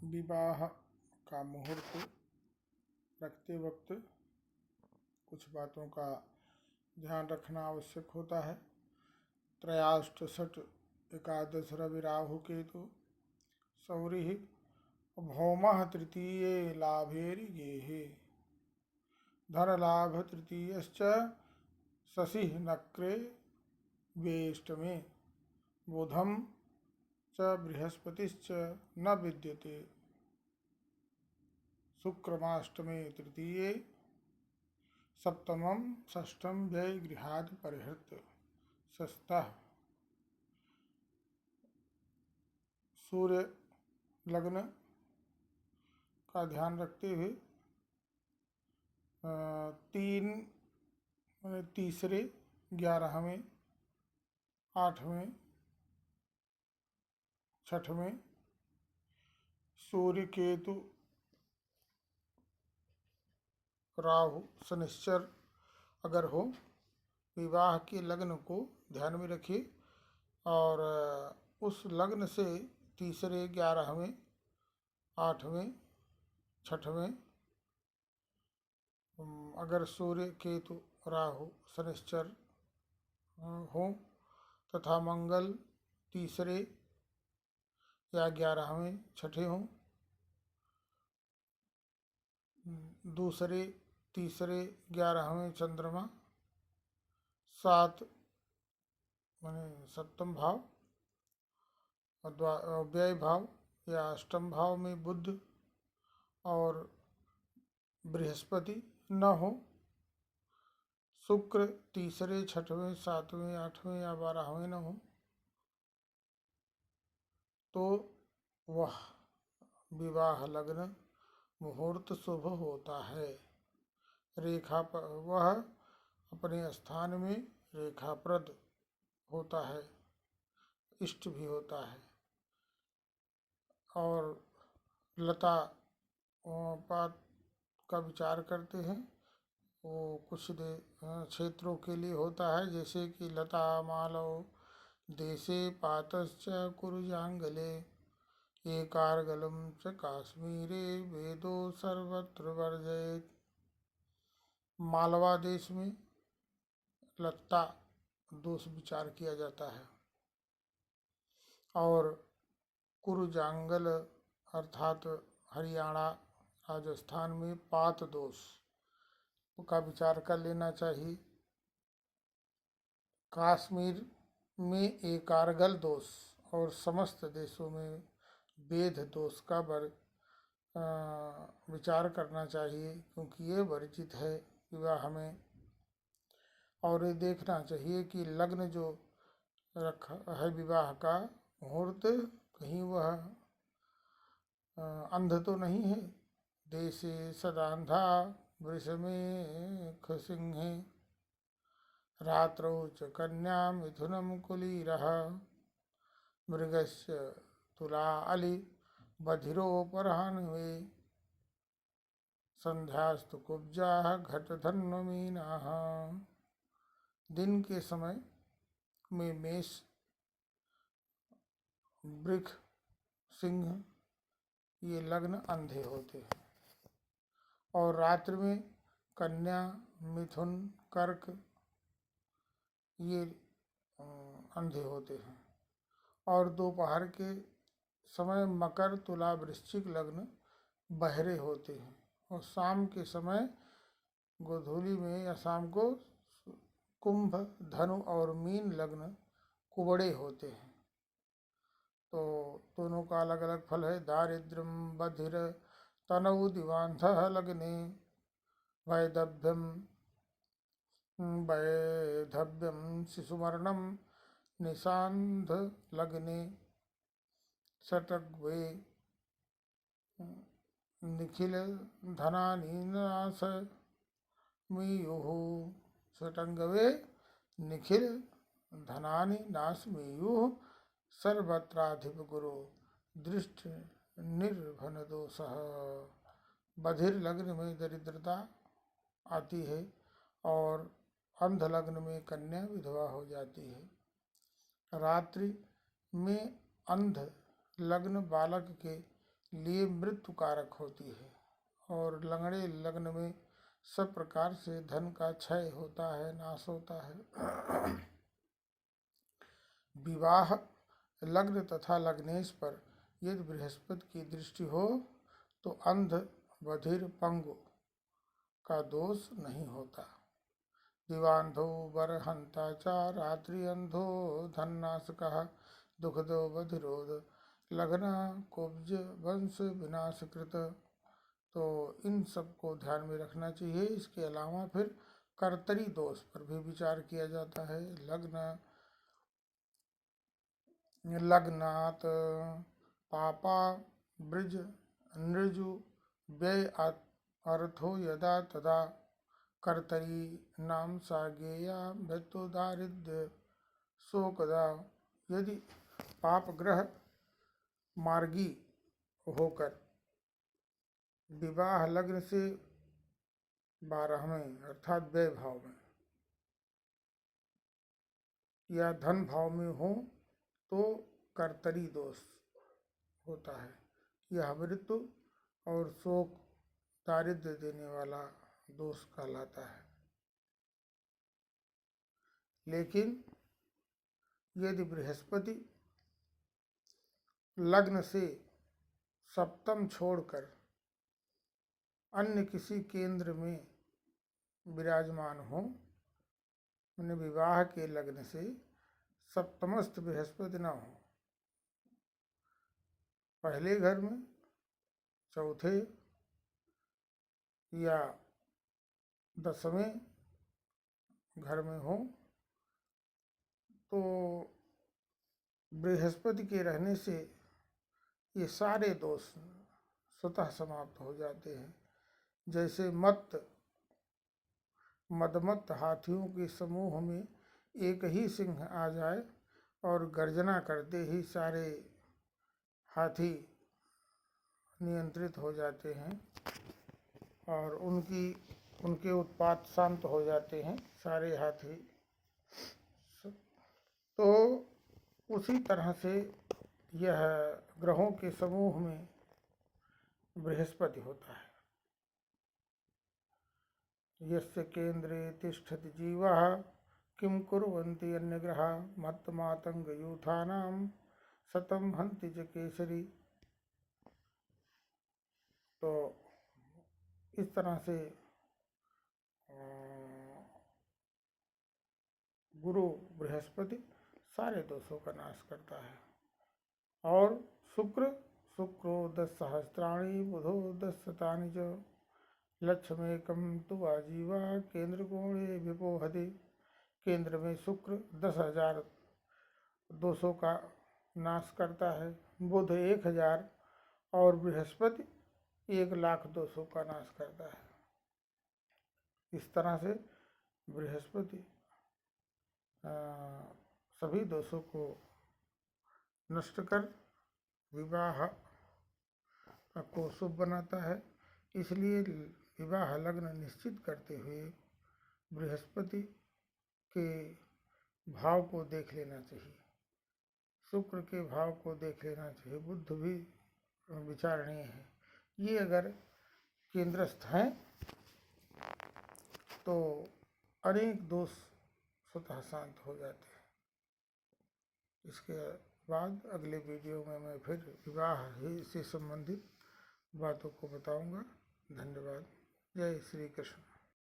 विवाह का मुहूर्त रखते वक्त कुछ बातों का ध्यान रखना आवश्यक होता है। त्रयाष्ट षट एकादश रवि राहु केतु सौरिः भौमः तृतीये लाभेरिगेहे धनलाभ तृतीयश्च शशिः नक्रे वेष्टमे बुधं च बृहस्पतिश्च न विद्यते शुक्रमाष्टमे तृतीये सप्तमं षष्ठं व्यय गृहाद परिहृत षष्ठः सूर्य लग्न का ध्यान रखते हुए तीसरे 11वें 8वें 6वें सूर्य केतु राहु शनिश्चर अगर हो विवाह के लग्न को ध्यान में रखिए और उस लग्न से तीसरे 11वें 8वें 6वें अगर सूर्य केतु राहु शनिश्चर हो तथा मंगल तीसरे या 11वें 6 हों, दूसरे तीसरे 11वें चंद्रमा 7 माने सप्तम भाव व्यय भाव या अष्टम भाव में बुध और बृहस्पति न हो, शुक्र तीसरे 6वें 7वें 8वें या 12वें न हो, तो वह विवाह लग्न मुहूर्त शुभ होता है। रेखा पर वह अपने स्थान में रेखाप्रद होता है, इष्ट भी होता है और लता पात का विचार करते हैं। वो कुछ क्षेत्रों के लिए होता है, जैसे कि लता मालव देशे पातश्च कुरुजांगले एकारगलम च काश्मीरे वेदो सर्वत्र वर्जयेत्। मालवा देश में लता दोष विचार किया जाता है और कुरुजांगल अर्थात हरियाणा राजस्थान में पात दोष का विचार कर लेना चाहिए। कश्मीर में एकारगल दोष और समस्त देशों में वेद दोष का विचार करना चाहिए, क्योंकि ये वर्जित है विवाह में। और ये देखना चाहिए कि लग्न जो रखा है विवाह का मुहूर्त कहीं वह अंध तो नहीं है। देशे सदांधा वृषमे खसिंहे रात्रौ च कन्या मिथुनं कुलीरः मृगस्य तुला अली बधिरोपराह्वे संध्यास्तु कुब्जाः घटधन्वमीनाः। दिन के समय में मेष वृष सिंह ये लग्न अंधे होते हैं और रात्रि में कन्या मिथुन कर्क ये अंधे होते हैं और दोपहर के समय मकर तुला वृश्चिक लग्न बहरे होते हैं और शाम के समय गोधूली में या शाम को कुंभ धनु और मीन लग्न कुबड़े होते हैं। तो दोनों का अलग अलग फल है। दारिद्र्यम बधिर तनौ दिवांधः लग्ने वैधव्यम शिशुमरणम निशांध लग्ने षटग्वे निखिल धनानि नाश मीयुः। षटंगवे निखिल धनानि नाशमेयुः सर्वत्राधिप गुरु दृष्ट निर्भन दोषः। बधिर लग्न में दरिद्रता आती है और अंध लग्न में कन्या विधवा हो जाती है। रात्रि में अंध लग्न बालक के लिए मृत्यु कारक होती है, और लंगड़े लग्न में सब प्रकार से धन का क्षय होता है, नाश होता है। विवाह लग्न तथा लग्नेश पर यदि बृहस्पति की दृष्टि हो तो अंध, बधिर, पंगु का दोष नहीं होता। दिवांधो बरहंता च रात्रि अंधो धननाशकः दुखदो बधिरोध लग्न कुब्ज वंश विनाशकृत। तो इन सब को ध्यान में रखना चाहिए। इसके अलावा फिर कर्तरी दोष पर भी विचार किया जाता है। लग्नात् पापा ब्रज नृजु व्यय अर्थो यदा तदा कर्तरी नाम सागेया मृत्यु दारिद्र्य शोकदा। यदि पाप ग्रह मार्गी होकर विवाह लग्न से 12वें अर्थात व्यय भाव में या धन भाव में हो तो कर्तरी दोष होता है। यह मृत्यु और शोक दारिद्र्य देने वाला दोष कहलाता है। लेकिन यदि बृहस्पति लग्न से सप्तम छोड़कर अन्य किसी केंद्र में विराजमान हो, मैंने विवाह के लग्न से सप्तमस्थ बृहस्पति न हो, पहले घर में, चौथे या 10वें घर में हो, तो बृहस्पति के रहने से ये सारे दोष स्वतः समाप्त हो जाते हैं। जैसे मदमत्त हाथियों के समूह में एक ही सिंह आ जाए और गर्जना करते ही सारे हाथी नियंत्रित हो जाते हैं और उनके उत्पात शांत हो जाते हैं सारे हाथी। तो उसी तरह से यह ग्रहों के समूह में बृहस्पति होता है। यस्य केंद्रे तिष्ठति जीवः किं कुर्वन्ति अन्यग्रहा मत्तमातंगयूथानां शतं हन्ति च केसरी। तो इस तरह से गुरु बृहस्पति सारे दोषों का नाश करता है। और शुक्रो 10 सहस्राणि बुधो 10 शतानि च लक्ष्यमेकं तु आजीवा केंद्र कोणे विपोहति। केंद्र में शुक्र 10,000 दोषों का नाश करता है, बुध 1,000 और बृहस्पति 1,00,000 दोषों का नाश करता है। इस तरह से बृहस्पति सभी दोषों को नष्ट कर विवाह को शुभ बनाता है। इसलिए विवाह लग्न निश्चित करते हुए बृहस्पति के भाव को देख लेना चाहिए, शुक्र के भाव को देख लेना चाहिए, बुध भी विचारणीय है। ये अगर केंद्रस्थ हैं तो अनेक दोष स्वतः शांत हो जाते हैं। इसके बाद अगले वीडियो में मैं फिर विवाह ही से संबंधित बातों को बताऊंगा। धन्यवाद। जय श्री कृष्ण।